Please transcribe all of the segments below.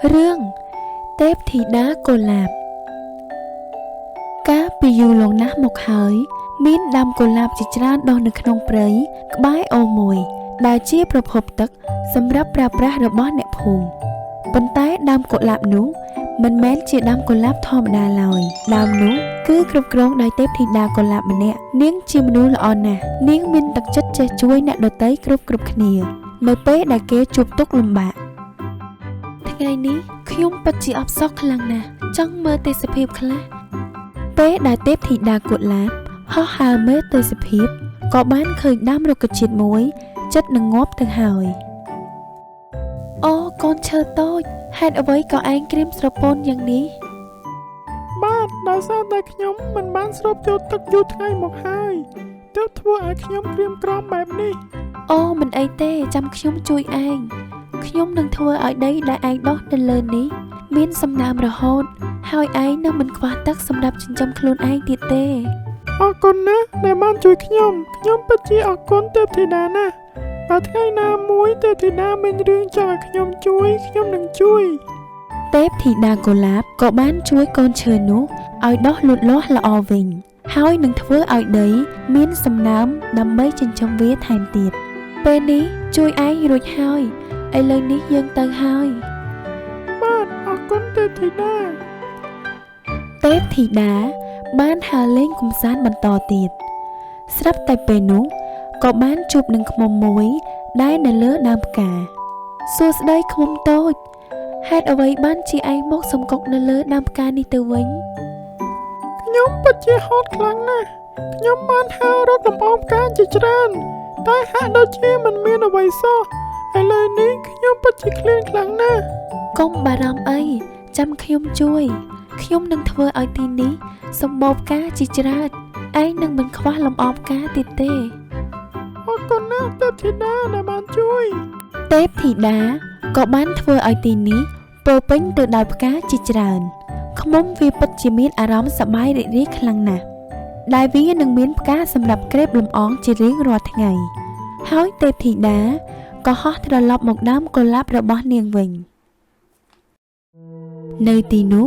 រឿងទេពធីតាកុលាបកាលពីយូរលង់ណាស់មកហើយមានដើមកុលាបជាច្រើនដុះនៅក្នុងព្រៃក្បែរអូរមួយដែលជាប្រភពទឹកសម្រាប់ប្រើប្រាស់របស់អ្នកភូមិប៉ុន្តែដើមកុលាបនោះមិនមែនជាដើមកុលាបធម្មតាឡើយដើមនោះគឺគ្រប់គ្រងដោយទេពធីតាកុលាបម្នាក់នាងជាមនុស្សល្អណាស់នាងមានទឹកចិត្តចេះជួយអ្នកដទៃគ្រប់គ្នានៅពេលដែលគេជួបទុក្ខលំបាកថ្ងៃនេះខ្ញុំពិតជាអបសោកខ្លាំងណាស់ចង់មើលទេសភាពខ្លះពេលដែលទេពធីតាកុលាបហោះហើរមើលទេសភាពក៏បានឃើញដើមរុក្ខជាតិមួយចិត្តនឹងងាប់ទៅហើយអូកូនឈើតូចហេតុអ្វីក៏ឯងក្រៀមស្រពោនយ៉ាងនេះបាទដោយសារតែខ្ញុំមិនបានស្រូបយកទឹកយូរថ្ងៃមកហើយទើបធ្វើឲ្យខ្ញុំក្រៀមក្រំបែបនេះអូមិនអីទេចាំខ្ញុំជួយឯងខ្ញុំនឹងធ្វើឲ្យដីដែលឯងដុះនៅលើនេះមានសំណើមរហូតហើយឯងនឹងមិនខ្វះទឹកសម្រាប់ចិញ្ចឹមខ្លួនឯងទៀតទេអរគុណណាស់ដែលបានជួយខ្ញុំពិតជាអរគុណទេពធីតាណាស់បើថ្ងៃណាមួយទេពធីតាមានរឿងចង់ឲ្យខ្ញុំជួយខ្ញុំនឹងជួយទេពធីតាកុលាបក៏បានជួយកូនឈើនោះឲ្យដុះលូតលាស់ល្អវិញហើយនឹងធ្វើឲ្យដីមានសំណើមដើម្បីចិញ្ចឹមវាថែមទៀតពេលនេះជួយឯងរួចហើយឥឡូវនេះយើងទៅហើយបាទអរគុណទេពធីតាទេពធីតាបានហើរលេងកម្សាន្តបន្តទៀតស្រាប់តែពេលនោះក៏បានជួបនឹងឃ្មុំមួយដែលនៅលើដើមផ្កាសួស្ដីឃ្មុំតូចហេតុអ្វីបានជាឯងមកសំកុកនៅលើដើមផ្កានេះទៅវិញខ្ញុំពិតជាហត់ខ្លាំងណាស់ខ្ញុំបានហើររកលំអងផ្កាជាច្រើនតែហាក់ដូចជាមិនមានអ្វីសោះឥឡូវនេះខ្ញុំពិតជាឃ្លានខ្លាំងណាស់កុំបារម្ភអីចាំខ្ញុំជួយខ្ញុំនឹងធ្វើឲ្យទីនេះសម្បូរផ្កាជាច្រើនឯងនឹងមិនខ្វះលំអងផ្កាទៀតទេអរគុណណាស់ទេពធីតាដែលបានជួយទេពធីតាក៏បានធ្វើឲ្យទីនេះពោរពេញទៅដោយផ្កាជាច្រើនឃ្មុំវាពិតជាមានអារម្មណ៍សប្បាយរីករាយខ្លាំងណាស់ដែលវានឹងមានផ្កាសម្រាប់ក្រេបលំអងជារៀងរាល់ថ្ងៃហើយទេពធីតាក៏ហោះត្រឡប់មកដើមកុលាបរបស់នាងវិញនៅទីនោះ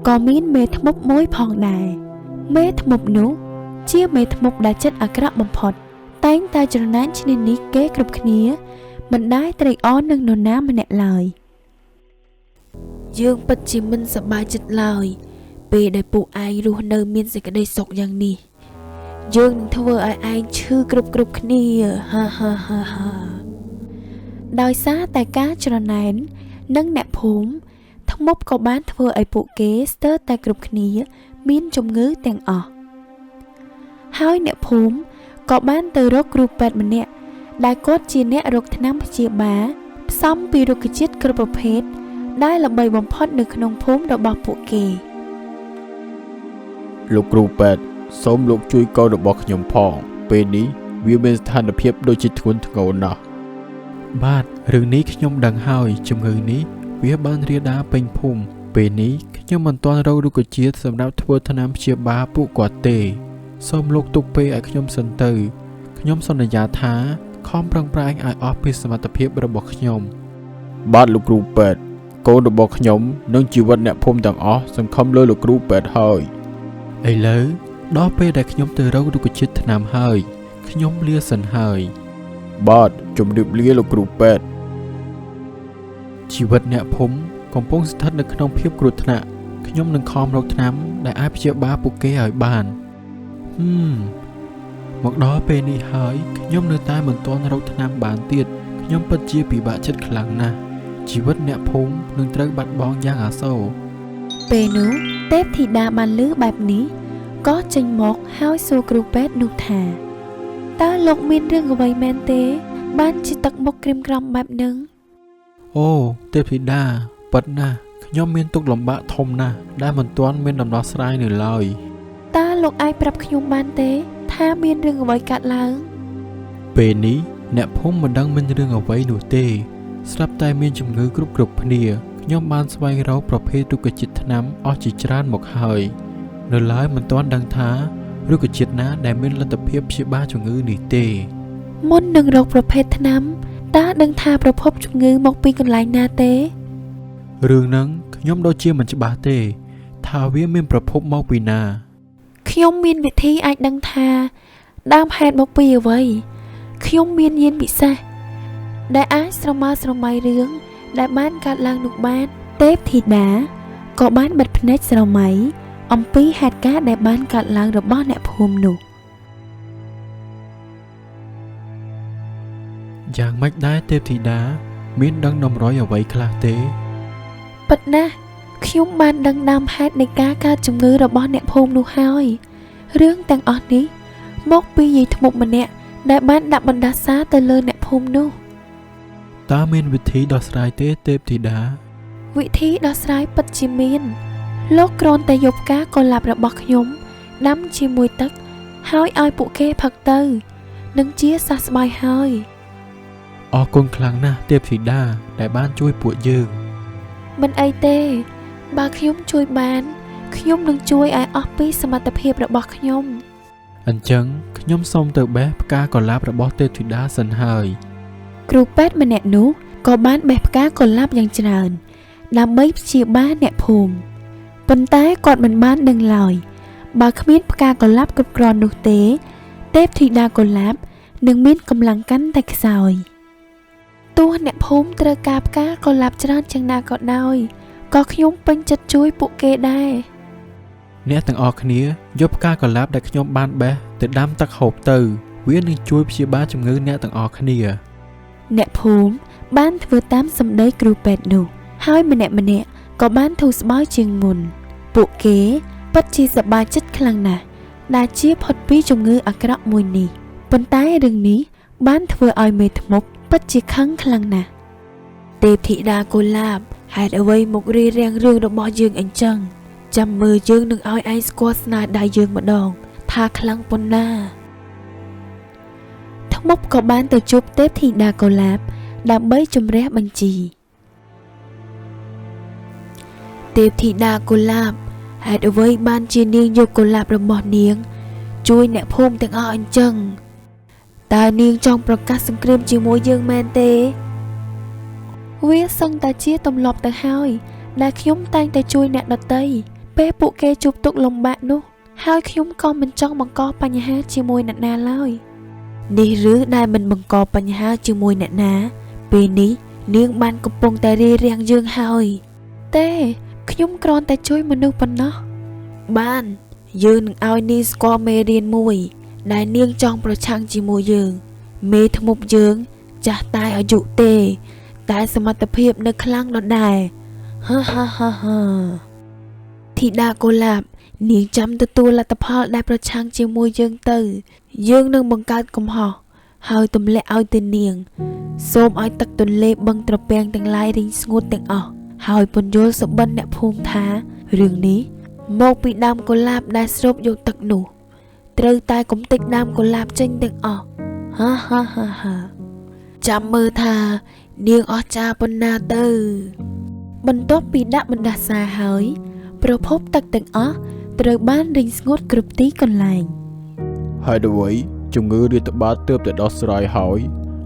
ក៏មានមេធ្មប់មួយផងដែរមេធ្មប់នោះជាមេធ្មប់ដែលចិត្តអាក្រក់បំផុតតែងតែច្រណែនឈ្នានីសគេគ្រប់គ្នាមិនដែលត្រេកអរនឹងនរណាម្នាក់ឡើយយើងពិតជាមិនសប្បាយចិត្តឡើយពេលដែលពួកឯងរស់នៅមានសេចក្តីសុខយ៉ាងនេះយើងនឹងធ្វើឲ្យឯងឈឺគ្រប់គ្នាហាដោយសារតែការច្រណែននិងអ្នកភូមិធ្មប់ក៏បានធ្វើឲ្យពួកគេស្ទើរតែគ្រប់គ្នាមានជំងឺទាំងអស់ហើយអ្នកភូមិក៏បានទៅរកគ្រូពេទ្យម្នាក់ដែលគាត់ជាអ្នករកថ្នាំព្យាបាលផ្សំពីរុក្ខជាតិគ្រប់ប្រភេទដែលល្បីបំផុតនៅក្នុងភូមិរបស់ពួកគេលោកគ្រូពេទ្យសូមលោកជួយកូនរបស់ខ្ញុំផងពេលនេះវាមានស្ថានភាពដូចជាធ្ងន់ធ្ងរណាស់បាទរឿងនេះខ្ញុំដឹងហើយជំងឺនេះវាបានរាលដាលពេញភូមិពេលនេះខ្ញុំមិនទាន់រករុក្ខជាតិសម្រាប់ធ្វើថ្នាំព្យាបាលពួកគាត់ទេសូមលោកទុកពេលឲ្យខ្ញុំសិនទៅខ្ញុំសន្យាថាខំប្រឹងប្រែងឲ្យអស់ពីសមត្ថភាពរបស់ខ្ញុំបាទលោកគ្រូពេទ្យកូនរបស់ខ្ញុំនិងជីវិតអ្នកភូមិទាំងអស់សង្ឃឹមលើលោកគ្រូពេទ្យហើយឥឡូវដល់ពេលដែលខ្ញុំទៅរករុក្ខជាតិថ្នាំហើយខ្ញុំលាសិនហើយបាទជម្រាបលាលោកគ្រូពេទ្យជីវិតអ្នកភូមិកំពុងស្ថិតនៅក្នុងភាពគ្រោះថ្នាក់ខ្ញុំនឹងខំរកថ្នាំដែលអាចព្យាបាលពួកគេឲ្យបានមកដល់ពេលនេះហើយខ្ញុំនៅតែមិនទាន់រកថ្នាំបានទៀតខ្ញុំពិតជាពិបាកចិត្តខ្លាំងណាស់ជីវិតអ្នកភូមិនឹងត្រូវបាត់បង់យ៉ាងអាសូរពេលនោះទេពធីតាបានឮបែបនេះក៏ចេញមកហើយសួរគ្រូពេទ្យនោះថាតើលោកមានរឿងអ្វីមែនទេបានជាទឹកមុខក្រៀមក្រំបែបហ្នឹងអូទេពធីតាពិតណាស់ខ្ញុំមានទុក្ខលំបាកធំណាស់ដែលមិនទាន់មានដំណោះស្រាយនៅឡើយតើលោកអាចប្រាប់ខ្ញុំបានទេថាមានរឿងអ្វីកើតឡើងពេលនេះអ្នកភូមិមិនដឹងមានរឿងអ្វីនោះទេស្រាប់តែមានជំងឺគ្រប់គ្នាខ្ញុំបានស្វែងរកប្រភេទរុក្ខជាតិថ្នាំអស់ជាច្រើនមកហើយនៅឡើយមិនទាន់ដឹងថារុក្ខជាតិណាដែលមានលទ្ធភាពព្យាបាលជំងឺនេះទេមុននឹងរកប្រភេទថ្នាំតើដឹងថាប្រភពជំងឺមកពីកន្លែងណាទេ រឿងហ្នឹងខ្ញុំដូចជាមិនច្បាស់ទេថាវាមានប្រភពមកពីណា ខ្ញុំមានវិធីអាចដឹងថាដើមហេតុមកពីអ្វីខ្ញុំមានយានពិសេសដែលអាចស្រមើស្រមៃរឿងដែលបានកើតឡើងនោះបានទេពធីតាក៏បានបិទភ្នែកស្រមៃអំពីហេតុការណ៍ដែលបានកើតឡើងរបស់អ្នកភូមិនោះ យ៉ាងម៉េចដែរទេពធីតាមានដឹងតម្រុយអ្វីខ្លះទេ ពិតណាស់ខ្ញុំបានដឹងដើមហេតុនៃការកើតជំងឺរបស់អ្នកភូមិនោះហើយរឿងទាំងអស់នេះមកពីយាយធ្មប់ម្នាក់ដែលបានដាក់បណ្ដាសាទៅលើអ្នកភូមិនោះ តើមានវិធីដោះស្រាយទេទេពធីតា វិធីដោះស្រាយពិតជាមានលោកគ្រាន់តែយកផ្កាកុលាបរបស់ខ្ញុំដាំជាមួយទឹកហើយឲ្យពួកគេផឹកទៅនឹងជាសះស្បើយហើយ អរគុណខ្លាំងណាស់ទេពធីតាដែលបានជួយពួកយើង មិនអីទេបើខ្ញុំជួយបានខ្ញុំនឹងជួយឲ្យអស់ពីសមត្ថភាពរបស់ខ្ញុំ អញ្ចឹងខ្ញុំសូមទៅបេះផ្កាកុលាបរបស់ទេពធីតាសិនហើយ គ្រូពេទ្យម្នាក់នោះក៏បានបេះផ្កាកុលាបយ៉ាងច្រើនដើម្បីព្យាបាលអ្នកភូមិប៉ុន្តែគាត់មិនបានដឹងឡើយបើគ្មានផ្កាកុលាបគ្រប់គ្រាន់នោះទេទេពធីតាកុលាបនឹងមានកម្លាំងកាន់តែខ្សោយទោះអ្នកភូមិត្រូវការផ្កាកុលាបច្រើនជាងណាក៏ដោយក៏ខ្ញុំពេញចិត្តជួយពួកគេដែរ អ្នកទាំងអស់គ្នាយកផ្កាកុលាបដែលខ្ញុំបានបេះទៅដាំទឹកហូបទៅវានឹងជួយព្យាបាលជំងឺអ្នកទាំងអស់គ្នា អ្នកភូមិបានធ្វើតាមសម្ដីគ្រូពេទ្យនោះហើយម្នាក់ក៏បានធូរស្បើយជាងមុនពួកគេពិតជាសប្បាយចិត្តខ្លាំងណាស់ដែលជាផុតពីជំងឺអាក្រក់មួយនេះប៉ុន្តែរឿងនេះបានធ្វើឲ្យមេធ្មប់ពិតជាខឹងខ្លាំងណាស់ទេពធីតាកុលាបហេតុអ្វីមករារាំងរឿងរបស់យើងអញ្ចឹងចាំមើលយើងនឹងឲ្យឯងស្គាល់ស្នាដៃយើងម្ដងថាខ្លាំងប៉ុណ្ណាធ្មប់ក៏បានទៅជួបទេពធីតាកុលាបដើម្បីជំរះបញ្ជីទេពធីតាកុលាបហេតុអ្វីបានជានាងយកកុលាបរបស់នាងជួយអ្នកភូមិទាំងអស់អញ្ចឹងតើនាងចង់ប្រកាសសង្គ្រាមជាមួយយើងមែនទេវាសឹងតែជាទម្លាប់ទៅហើយដែលខ្ញុំតែងតែជួយអ្នកដទៃពេលពួកគេជួបទុក្ខលំបាកនោះហើយខ្ញុំក៏មិនចង់បង្កបញ្ហាជាមួយអ្នកណាឡើយនេះឬដែលមិនបង្កបញ្ហាជាមួយអ្នកណាពេលនេះនាងបានកំពុងតែរារាំងយើងហើយទេខ្ញុំគ្រាន់តែជួយមនុស្សប៉ុណ្ណោះបានយើងនឹងឲ្យនាងស្គាល់មេរៀនមួយដែលនាងចង់ប្រឆាំងជាមួយយើងមេធ្មប់យើងចាស់តែអាយុទេតែសមត្ថភាពនៅខ្លាំងដដែលហាធីតាកុលាបនាងចាំទទួលលទ្ធផលដែលប្រឆាំងជាមួយយើងទៅយើងនឹងបង្កើតកំហុសហើយទម្លាក់ឲ្យទៅនាងសូមឲ្យទឹកទន្លេបឹងត្រពាំងទាំងឡាយរីងស្ងួតទាំងអស់ហើយពន្យល់សុបិនអ្នកភូមិថារឿងនេះមកពីដើមកុលាបដែលស្រូបយកទឹកនោះត្រូវតែកំទេចដើមកុលាបចេញទាំងអស់ហាចាំមើលថានាងអស្ចារ្យប៉ុណ្ណាទៅបន្ទាប់ពីដាក់បណ្ដាសាហើយប្រភពទឹកទាំងអស់ត្រូវបានរីងស្ងួតគ្រប់ទីកន្លែង ហើយអ្វីជំងឺរាតត្បាតទើបតែដោះស្រាយហើយ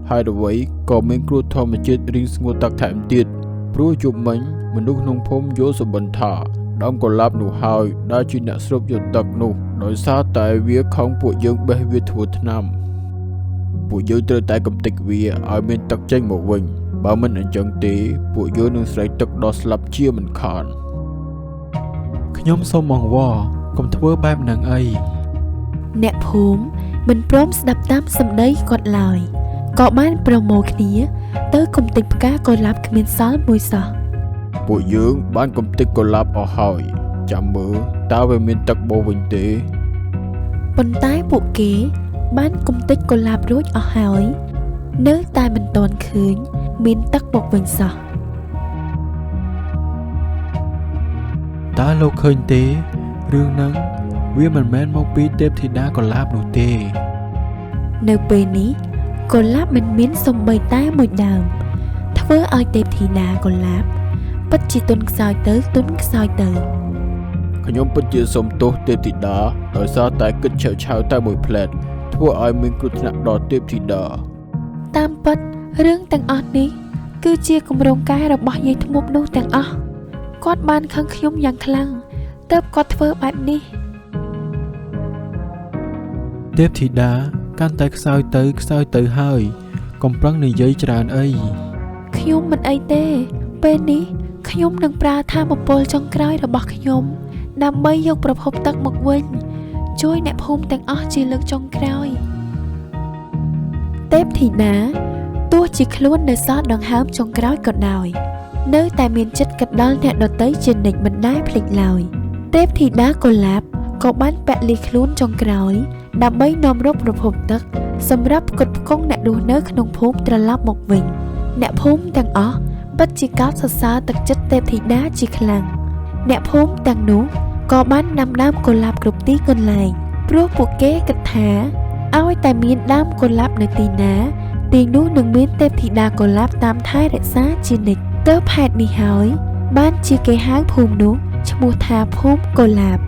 ហើយអ្វីក៏មានគ្រោះធម្មជាតិរីងស្ងួតទឹកថែមទៀតព្រោះយប់មិញមនុស្សក្នុងភូមិយល់សុបិនថាដើមកុលាបនោះហើយដែលជាអ្នកស្រូបយកទឹកនោះដោយសារតែវាខំពួកយើងបេះវាធ្វើថ្នាំពួកយើងត្រូវតែកំទេចវាឲ្យមានទឹកចេញមកវិញបើមិនអញ្ចឹងទេពួកយើងនឹងស្រែកទឹកដល់ស្លាប់ជាមិនខាន ខ្ញុំសូមអង្វរកុំធ្វើបែបហ្នឹងអី អ្នកភូមិមិនព្រមស្ដាប់តាមសម្ដីគាត់ឡើយក៏បានប្រមូលគ្នាទៅកំទេចផ្កាកុលាបគ្មានសល់មួយសោះ ពួកយើងបានកំទេចកុលាបអស់ហើយចាំមើលតើវាមានទឹកបូរវិញទេ ប៉ុន្តែពួកគេបានកំទេចកុលាបរួចអស់ហើយនៅតែមិនទាន់ឃើញមានទឹកមកវិញសោះ តើលោកឃើញទេរឿងហ្នឹងវាមិនមែនមកពីទេពធីតាកុលាបនោះទេ នៅពេលនេះកុលាបមិនមានសំបីតែមួយដើមធ្វើឲ្យទេពធីតាកុលាបពិតជាទន់ខ្សោយទៅ ខ្ញុំពិតជាសូមទោសទេពធីតាដោយសារតែគិតឆៅឆាវតែមួយផ្លែតធ្វើឲ្យមានគ្រោះថ្នាក់ដល់ទេពធីតា តាមពិតរឿងទាំងអស់នេះ គឺជាគម្រោងការរបស់យាយធ្មប់នោះទាំងអស់គាត់បានខឹងខ្ញុំយ៉ាងខ្លាំងទើបគាត់ធ្វើបែបនេះ ទេពធីតាកាន់តែខ្សោយទៅហើយកុំប្រឹងនិយាយច្រើនអី ខ្ញុំមិនអីទេពេលនេះខ្ញុំនឹងប្រើធម៌ពលចុងក្រោយរបស់ខ្ញុំដើម្បីយកប្រភពទឹកមកវិញជួយអ្នកភូមិទាំងអស់ជាលើកចុងក្រោយទេពធីតាទោះជាខ្លួននៅសល់ដង្ហើមចុងក្រោយក៏ដោយនៅតែមានចិត្តកត់ដល់អ្នកដទៃជានិច្ចមិនដែលភ្លេចឡើយទេពធីតាកុលាបក៏បានពលីខ្លួនចុងក្រោយដើម្បីនាំរកប្រភពទឹកសម្រាប់ផ្គត់ផ្គង់អ្នករស់នៅក្នុងភូមិត្រឡប់មកវិញអ្នកភូមិទាំងអស់ពិតជាកោតសរសើរទឹកចិត្តទេពធីតាជាខ្លាំងអ្នកភូមិទាំងនោះក៏បានដាំដើមកុលាបគ្រប់ទីកន្លែងព្រោះពួកគេគិតថាឲ្យតែមានដើមកុលាបនៅទីណាទីនោះនឹងមានទេពធីតាកុលាបតាមថែរក្សាជានិច្ចទើបហេតុនេះហើយបានជាគេហៅភូមិនោះឈ្មោះថាភូមិកុលាប